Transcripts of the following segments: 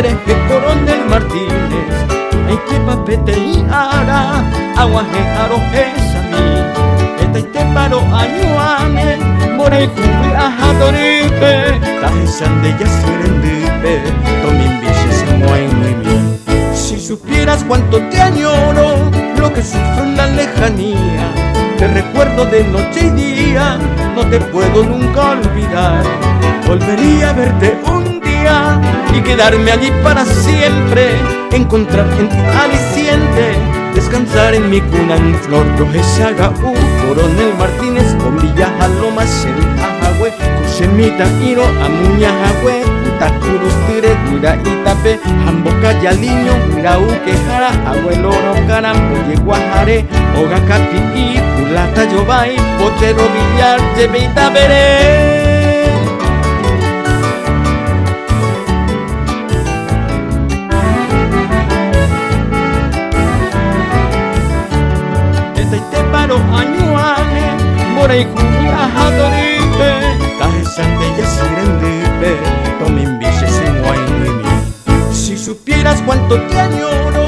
Pereje, Coronel Martínez, Aite papete y ara, aguaje aroje sami, etaite paro añuane, morei jubi ajatoripe, tajesan de yacirendipe, tomin biches muaynuimi. Si supieras cuánto te añoro, lo que sufro en la lejanía, te recuerdo de noche y día, no te puedo nunca olvidar. Volvería a verte un día y quedarme allí para siempre, encontrar en ti aliciente, descansar en mi cuna en flor. Rojesaga Coronel Martínez, Bombilla Jaloma, Sevilla Jagüe, Cusemita Iro, Amuña Jagüe, Utakurus Tire, Guira Itape, Jamboca Yaliño, Guirau Quejara, Abuelo Rocarambo, Yeguajare, Ogacapi y Pulata Yobay, Potero Villar, Yebeita Veré. Añuane, morei jubi ajatoripe, tajesan de yacirendipe, tomin biches en muaynuimi. Si supieras cuánto te añoro,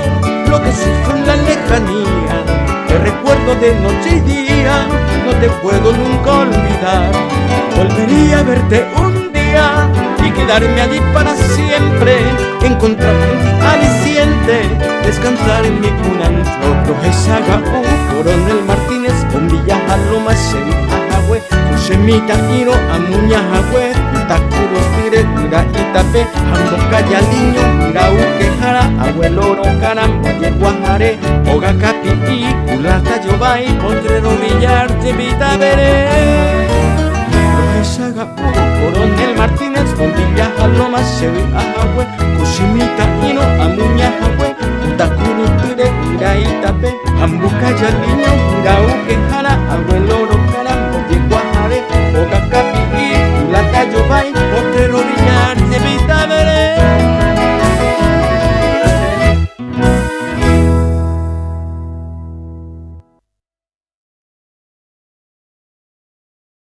lo que sufro en la lejanía, te recuerdo de noche y día, no te puedo nunca olvidar. Volvería a verte un día y quedarme allí para siempre, encontrar en ti aliciente, descansar en mi cuna en flor. Rojesaga Coronel Martínez, Bombilla Jaloma, Sevilla Jagüe, Cusemita Iro, Amuña Jagüe, Utakurus Tire, Guira Itape, Jamboca Yaliño, Guirau Quejara, Abuelo Rocarambo, Yeguajare, Ogacapi y Pulata Yobay, Potrero Villar, Yebeita Veré. Rojesaga Coronel Martínez, Bombilla Jaloma, Sevilla Jagüe, Cusemita Iro, Amuña Jagüe, Utakurus Tire, Guira Itape, Jamboca Yaliño, Guirau Quejara, Abuelo